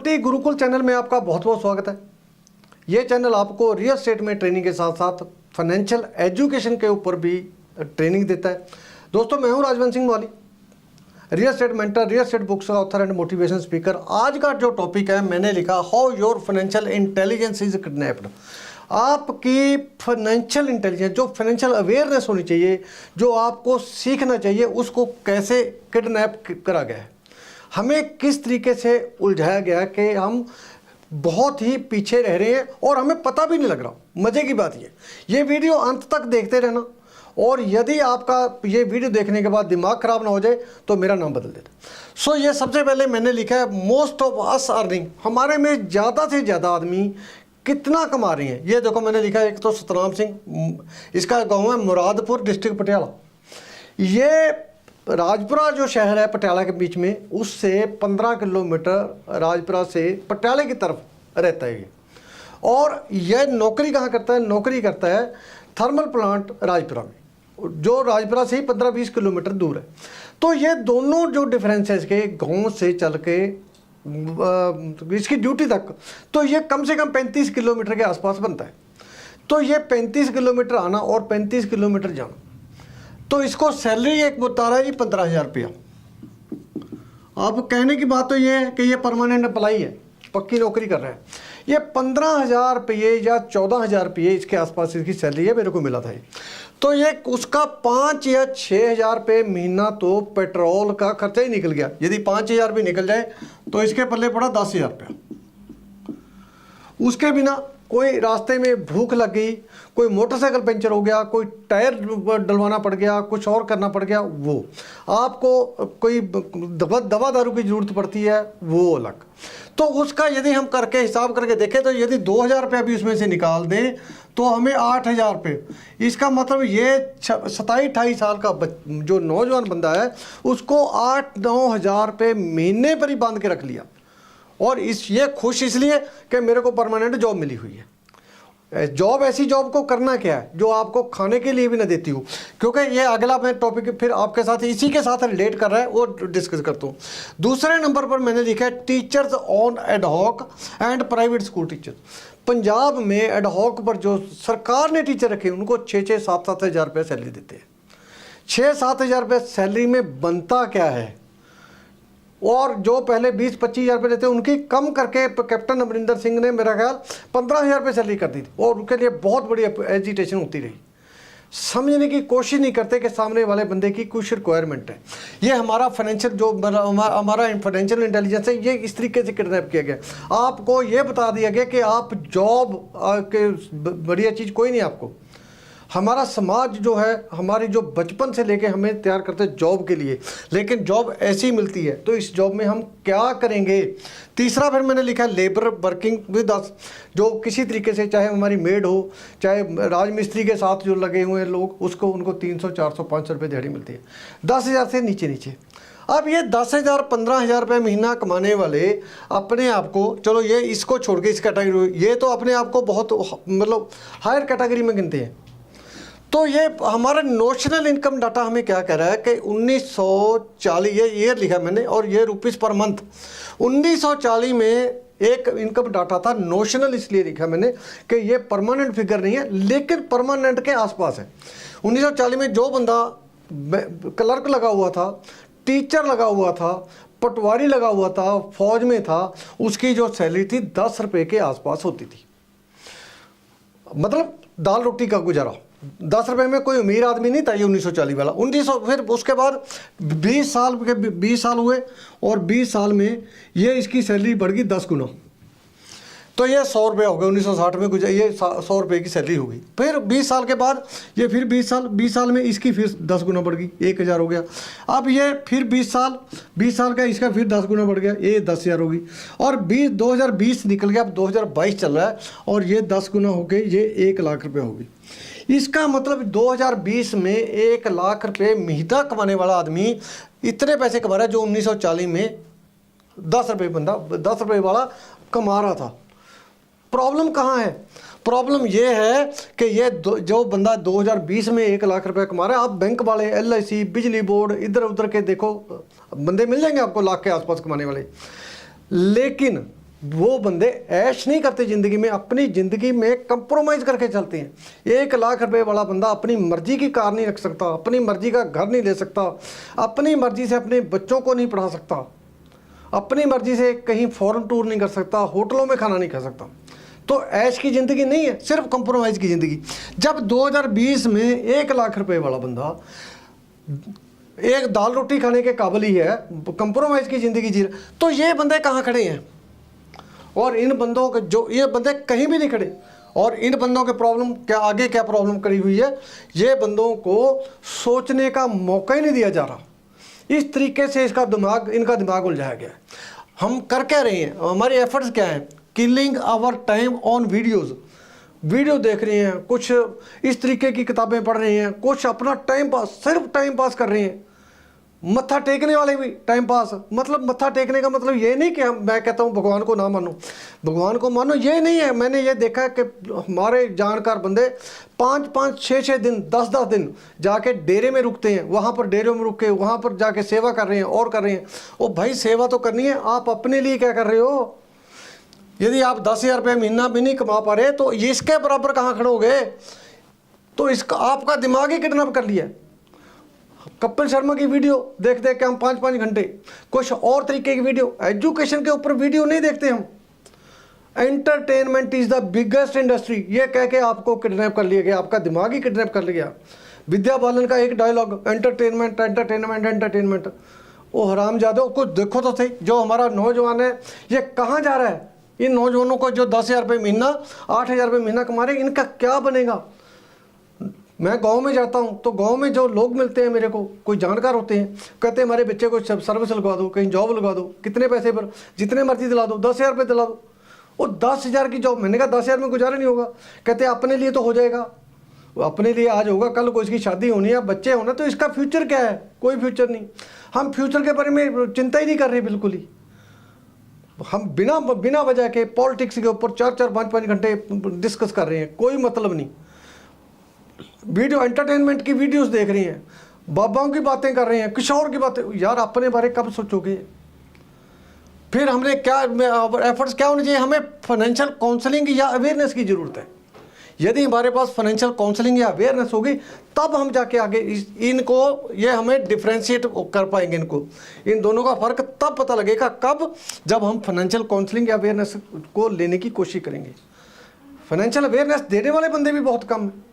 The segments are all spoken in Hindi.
प्रॉपर्टी गुरुकुल चैनल में आपका बहुत बहुत स्वागत है। ये चैनल आपको रियल एस्टेट में ट्रेनिंग के साथ साथ फाइनेंशियल एजुकेशन के ऊपर भी ट्रेनिंग देता है। दोस्तों, मैं हूं Rajvansh Singh Mauli, real estate mentor, real estate books का ऑथर एंड मोटिवेशन स्पीकर। आज का जो टॉपिक है, मैंने लिखा how your financial intelligence is kidnapped. आपकी फाइनेंशियल इंटेलिजेंस, जो फाइनेंशियल अवेयरनेस होनी चाहिए, जो आपको सीखना चाहिए, उसको कैसे किडनैप करा गया है, हमें किस तरीके से उलझाया गया कि हम बहुत ही पीछे रह रहे हैं और हमें पता भी नहीं लग रहा। मज़े की बात ये वीडियो अंत तक देखते रहना, और यदि आपका ये वीडियो देखने के बाद दिमाग ख़राब ना हो जाए तो मेरा नाम बदल देता। ये सबसे पहले मैंने लिखा है मोस्ट ऑफ अस अर्निंग। हमारे में ज़्यादा से ज़्यादा आदमी कितना कमा रहे हैं, ये देखो मैंने लिखा है। एक तो सतनाम सिंह, इसका गाँव है मुरादपुर, डिस्ट्रिक्ट पटियाला। ये राजपुरा जो शहर है पटियाला के बीच में, उससे 15 किलोमीटर राजपुरा से पटियाले की तरफ रहता है ये। और यह नौकरी कहाँ करता है? नौकरी करता है थर्मल प्लांट राजपुरा में, जो राजपुरा से ही 15-20 किलोमीटर दूर है। तो ये दोनों जो डिफरेंस है इसके, गाँव से चल के इसकी ड्यूटी तक, तो ये कम से कम 35 किलोमीटर के आसपास बनता है। तो ये 35 किलोमीटर आना और 35 किलोमीटर जाना, तो इसको सैलरी एक बता रहा है जी 15,000 रुपया। अब कहने की बात तो ये है कि ये परमानेंट अप्लाई है, पक्की नौकरी कर रहा है। ये 15,000 रुपये या 14,000 रुपये इसके आसपास इसकी सैलरी है, मेरे को मिला था ये। तो ये उसका 5 या 6,000 रुपये महीना तो पेट्रोल का खर्चा ही निकल गया। यदि 5,000 भी निकल जाए तो इसके पल्ले पड़ा 10,000 रुपया। उसके बिना कोई रास्ते में भूख लग गई, कोई मोटरसाइकिल पंचर हो गया, कोई टायर डलवाना पड़ गया, कुछ और करना पड़ गया, वो आपको कोई दवा दारू की ज़रूरत पड़ती है, वो अलग। तो उसका यदि हम करके हिसाब करके देखें तो यदि 2,000 रुपये भी उसमें से निकाल दें तो हमें 8,000 रुपये। इसका मतलब ये 27-28 साल का जो नौजवान बंदा है, उसको 8-9 हज़ार रुपये महीने पर ही बांध के रख लिया। और ये खुश इसलिए कि मेरे को परमानेंट जॉब मिली हुई है। जॉब, ऐसी जॉब को करना क्या है जो आपको खाने के लिए भी ना देती हो, क्योंकि ये अगला मैं टॉपिक फिर आपके साथ इसी के साथ रिलेट कर रहा है, वो डिस्कस करता हूँ। दूसरे नंबर पर मैंने लिखा है teachers on ad hoc and private school teacher. Punjab में एडहॉक पर जो सरकार ने टीचर रखे, उनको 6-6, 7-7 हज़ार रुपये सैलरी देते हैं। 6-7 हज़ार रुपये सैलरी में बनता क्या है? और जो पहले 20-25 हज़ार रुपये लेते, उनकी कम करके कैप्टन अमरिंदर सिंह ने मेरा ख्याल 15,000 रुपये सैलरी कर दी थी, और उनके लिए बहुत बड़ी एजिटेशन होती रही। समझने की कोशिश नहीं करते कि सामने वाले बंदे की कुछ रिक्वायरमेंट है। ये हमारा फाइनेंशियल जो हमारा फाइनेंशियल इंटेलिजेंस है, ये इस तरीके से किडनैप किया गया। आपको ये बता दिया गया कि आप जॉब के बढ़िया चीज़ कोई नहीं आपको। हमारा समाज जो है, हमारी जो बचपन से लेके हमें तैयार करते हैं जॉब के लिए, लेकिन जॉब ऐसी मिलती है, तो इस जॉब में हम क्या करेंगे? तीसरा फिर मैंने लिखा लेबर वर्किंग विद अस, जो किसी तरीके से, चाहे हमारी मेड हो, चाहे राजमिस्त्री के साथ जो लगे हुए लोग, उसको उनको 300, 400, 500 रुपये दिहाड़ी मिलती है, 10,000 से नीचे। अब ये 10,000, 15,000 रुपये महीना कमाने वाले अपने आप को, चलो ये इसको छोड़ के इस कैटेगरी, ये तो अपने आप को बहुत मतलब हायर कैटेगरी में गिनते हैं। तो ये हमारा नोशनल इनकम डाटा हमें क्या कह रहा है कि 1940, ये ईयर लिखा मैंने, और ये रुपीस पर मंथ। 1940 में एक इनकम डाटा था, नोशनल इसलिए लिखा मैंने कि ये परमानेंट फिगर नहीं है, लेकिन परमानेंट के आसपास है। 1940 में जो बंदा क्लर्क लगा हुआ था, टीचर लगा हुआ था, पटवारी लगा हुआ था, फौज में था, उसकी जो सैलरी थी 10 रुपये के आसपास होती थी। मतलब दाल रोटी का गुजारा। 10 रुपये में कोई अमीर आदमी नहीं था ये 1940 वाला। 1900 फिर उसके बाद 20 साल हुए, और 20 साल में ये इसकी सैलरी बढ़ गई 10 गुना। तो ये 100 रुपये हो गए। 1960 में कुछ ये 100 रुपये की सैलरी होगी। फिर 20 साल के बाद ये फिर 20 साल में इसकी फिर 10 गुना बढ़ गई, 1,000 हो गया। अब ये फिर 20 साल का इसका फिर 10 गुना बढ़ गया, ये 10,000 होगी। और 2020 निकल गया, अब 2022 चल रहा है, और ये 10 गुना हो गई, ये 1 लाख रुपये होगी। इसका मतलब 2020 में 1 लाख रुपये महीना कमाने वाला आदमी इतने पैसे कमा रहा है जो 1940 में 10 रुपये बंदा 10 रुपये वाला कमा रहा था। प्रॉब्लम कहाँ है? प्रॉब्लम ये है कि ये जो बंदा 2020 में 1 लाख रुपए कमा रहा है, आप बैंक वाले, LIC, बिजली बोर्ड, इधर उधर के देखो, बंदे मिल जाएंगे आपको लाख के आसपास कमाने वाले। लेकिन वो बंदे ऐश नहीं करते ज़िंदगी में, अपनी ज़िंदगी में कंप्रोमाइज़ करके चलते हैं। 1 लाख रुपए वाला बंदा अपनी मर्जी की कार नहीं रख सकता, अपनी मर्जी का घर नहीं ले सकता, अपनी मर्जी से अपने बच्चों को नहीं पढ़ा सकता, अपनी मर्जी से कहीं फॉरेन टूर नहीं कर सकता, होटलों में खाना नहीं खा सकता। तो ऐश की ज़िंदगी नहीं है, सिर्फ कंप्रोमाइज़ की ज़िंदगी। जब 2020 में 1 लाख रुपए वाला बंदा एक दाल रोटी खाने के काबिल ही है, कंप्रोमाइज़ की ज़िंदगी जी रहा, तो ये बंदे कहाँ खड़े हैं? और इन बंदों के जो ये बंदे कहीं भी नहीं खड़े। और इन बंदों के प्रॉब्लम क्या, आगे क्या प्रॉब्लम करी हुई है, ये बंदों को सोचने का मौका ही नहीं दिया जा रहा। इस तरीके से इनका दिमाग उलझाया गया है। हम कर क्या रहे हैं, हमारे एफर्ट्स क्या हैं? Killing our time on video देख रहे हैं, कुछ इस तरीके की किताबें पढ़ रहे हैं, कुछ अपना टाइम पास, सिर्फ टाइम पास कर रहे हैं। मत्था टेकने वाले भी टाइम पास, मतलब मत्था टेकने का मतलब ये नहीं कि मैं कहता हूँ भगवान को ना मानो, भगवान को मानो, ये नहीं है। मैंने ये देखा है कि हमारे जानकार बंदे 5-5, 6-6 दिन, 10-10 दिन जाके डेरे में रुकते हैं, वहाँ पर डेरे में रुक के वहाँ पर जाके सेवा कर रहे हैं और कर रहे हैं। ओ भाई, सेवा तो करनी है, आप अपने लिए क्या कर रहे हो? यदि आप 10,000 रुपये महीना भी नहीं कमा पा रहे तो इसके बराबर कहाँ खड़ोगे? तो इसका आपका दिमाग ही किडनैप कर लिया। कपिल शर्मा की वीडियो देख देख के हम 5-5 घंटे, कुछ और तरीके की वीडियो, एजुकेशन के ऊपर वीडियो नहीं देखते हम। Entertainment is the biggest industry, ये कह के आपको किडनैप कर लिया गया, आपका दिमाग ही किडनैप कर लिया। विद्या बालन का एक डायलॉग, एंटरटेनमेंट एंटरटेनमेंट एंटरटेनमेंट। वो हरामजादों को देखो तो सही, जो हमारा नौजवान है ये कहाँ जा रहा है? इन नौजवानों को जो 10,000 रुपये महीना, 8,000 रुपये महीना कमा रहे, इनका क्या बनेगा? मैं गांव में जाता हूं तो गांव में जो लोग मिलते हैं मेरे को, कोई जानकार होते हैं, कहते हैं हमारे बच्चे को सर्विस लगवा दो, कहीं जॉब लगवा दो, कितने पैसे पर, जितने मर्जी दिला दो, 10,000 रुपये दिला दो। वो 10,000 की जॉब, मैंने कहा 10,000 में गुजारा नहीं होगा। कहते हैं अपने लिए तो हो जाएगा, अपने लिए आज होगा, कल को इसकी शादी होनी है, बच्चे होना, तो इसका फ्यूचर क्या है? कोई फ्यूचर नहीं। हम फ्यूचर के बारे में चिंता ही नहीं कर रहे बिल्कुल ही। हम बिना वजह के पॉलिटिक्स के ऊपर 4-4, 5-5 घंटे डिस्कस कर रहे हैं, कोई मतलब नहीं। वीडियो एंटरटेनमेंट की वीडियोस देख रही हैं, बाबाओं की बातें कर रहे हैं, किशोर की बातें। यार अपने बारे कब सोचोगे? फिर हमने क्या एफर्ट्स क्या होने चाहिए? हमें फाइनेंशियल काउंसलिंग या अवेयरनेस की ज़रूरत है। यदि हमारे पास फाइनेंशियल काउंसलिंग या अवेयरनेस होगी तब हम जाके आगे इनको, ये हमें डिफ्रेंशिएट कर पाएंगे। इनको, इन दोनों का फ़र्क तब पता लगेगा, कब? जब हम फाइनेंशियल काउंसलिंग या अवेयरनेस को लेने की कोशिश करेंगे। फाइनेंशियल अवेयरनेस देने वाले बंदे भी बहुत कम हैं।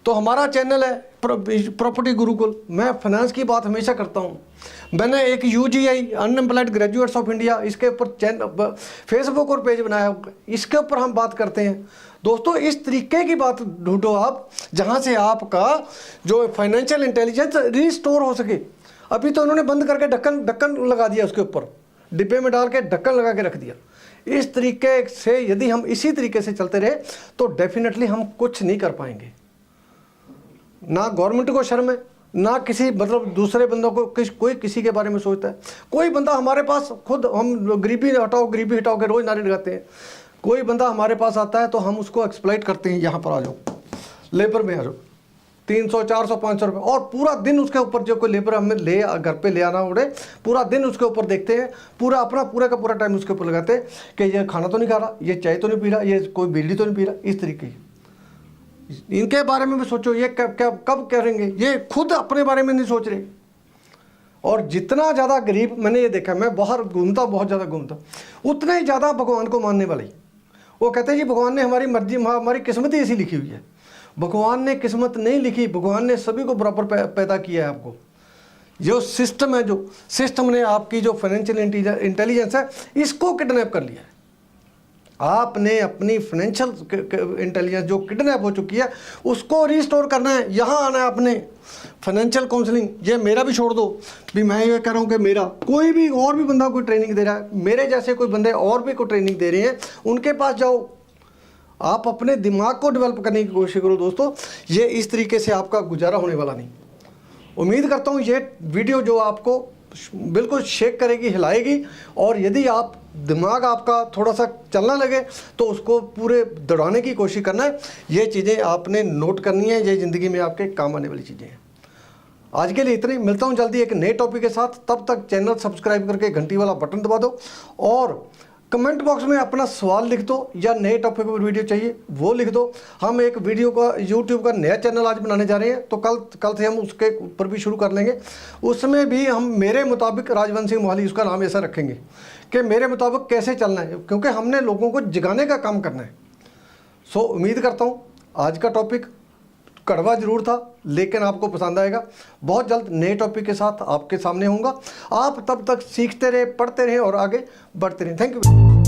तो हमारा चैनल है प्रॉपर्टी गुरुकुल, मैं फाइनेंस की बात हमेशा करता हूँ। मैंने एक UGI unemployed graduates of India, इसके ऊपर चैनल, फेसबुक और पेज बनाया, इसके ऊपर हम बात करते हैं। दोस्तों इस तरीके की बात ढूंढो आप, जहाँ से आपका जो फाइनेंशियल इंटेलिजेंस रिस्टोर हो सके। अभी तो उन्होंने बंद करके ढक्कन लगा दिया, उसके ऊपर डिब्बे में डाल के ढक्कन लगा के रख दिया। इस तरीके से यदि हम इसी तरीके से चलते रहे तो डेफिनेटली हम कुछ नहीं कर पाएंगे। ना गवर्नमेंट को शर्म है, ना किसी मतलब दूसरे बंदों को कोई किसी के बारे में सोचता है। कोई बंदा हमारे पास, खुद हम गरीबी हटाओ के रोज़ नारे लगाते हैं। कोई बंदा हमारे पास आता है तो हम उसको एक्सप्लॉइट करते हैं, यहाँ पर आ जाओ, लेबर में आ जाओ, 300, 400, 500 रुपये, और पूरा दिन उसके ऊपर जो कोई लेबर हमें घर पे ले आना उड़े, पूरा दिन उसके ऊपर देखते हैं, पूरा का पूरा टाइम उसके ऊपर लगाते हैं कि ये खाना तो नहीं खा रहा, ये चाय तो नहीं पी रहा, ये कोई बीड़ी तो नहीं पी रहा। इस तरीके इनके बारे में भी सोचो, ये कब करेंगे? ये खुद अपने बारे में नहीं सोच रहे। और जितना ज़्यादा गरीब, मैंने ये देखा, मैं बाहर घूमता, बहुत ज़्यादा घूमता, उतना ही ज़्यादा भगवान को मानने वाले। वो कहते हैं जी भगवान ने हमारी मर्जी, हमारी किस्मत ही ऐसी लिखी हुई है। भगवान ने किस्मत नहीं लिखी, भगवान ने सभी को बराबर पैदा किया है। आपको जो सिस्टम है, जो सिस्टम ने आपकी जो फाइनेंशियल इंटेलिजेंस है, इसको किडनैप कर लिया है। आपने अपनी फाइनेंशियल इंटेलिजेंस जो किडनैप हो चुकी है उसको रिस्टोर करना है। यहाँ आना है आपने। फाइनेंशियल काउंसलिंग, ये मेरा भी छोड़ दो भी, मैं ये कह रहा हूँ कि मेरा कोई भी और भी बंदा कोई ट्रेनिंग दे रहा है, मेरे जैसे कोई बंदे और भी कोई ट्रेनिंग दे रहे हैं, उनके पास जाओ। आप अपने दिमाग को डेवलप करने की कोशिश करो दोस्तों। ये इस तरीके से आपका गुजारा होने वाला नहीं। उम्मीद करता हूँ ये वीडियो जो आपको बिल्कुल शेक करेगी, हिलाएगी, और यदि आप दिमाग आपका थोड़ा सा चलना लगे तो उसको पूरे दौड़ाने की कोशिश करना है। ये चीज़ें आपने नोट करनी है, ये ज़िंदगी में आपके काम आने वाली चीज़ें हैं। आज के लिए इतनी, मिलता हूँ जल्दी एक नए टॉपिक के साथ। तब तक चैनल सब्सक्राइब करके घंटी वाला बटन दबा दो और कमेंट बॉक्स में अपना सवाल लिख दो या नए टॉपिक पर वीडियो चाहिए वो लिख दो। हम एक वीडियो का यूट्यूब का नया चैनल आज बनाने जा रहे हैं, तो कल से हम उसके ऊपर भी शुरू कर लेंगे। उसमें भी हम मेरे मुताबिक राजवंश सिंह मोहाली उसका नाम ऐसा रखेंगे कि मेरे मुताबिक कैसे चलना है, क्योंकि हमने लोगों को जगाने का काम करना है। सो उम्मीद करता हूँ आज का टॉपिक कड़वा जरूर था लेकिन आपको पसंद आएगा। बहुत जल्द नए टॉपिक के साथ आपके सामने होऊंगा। आप तब तक सीखते रहे, पढ़ते रहे और आगे बढ़ते रहे। Thank you.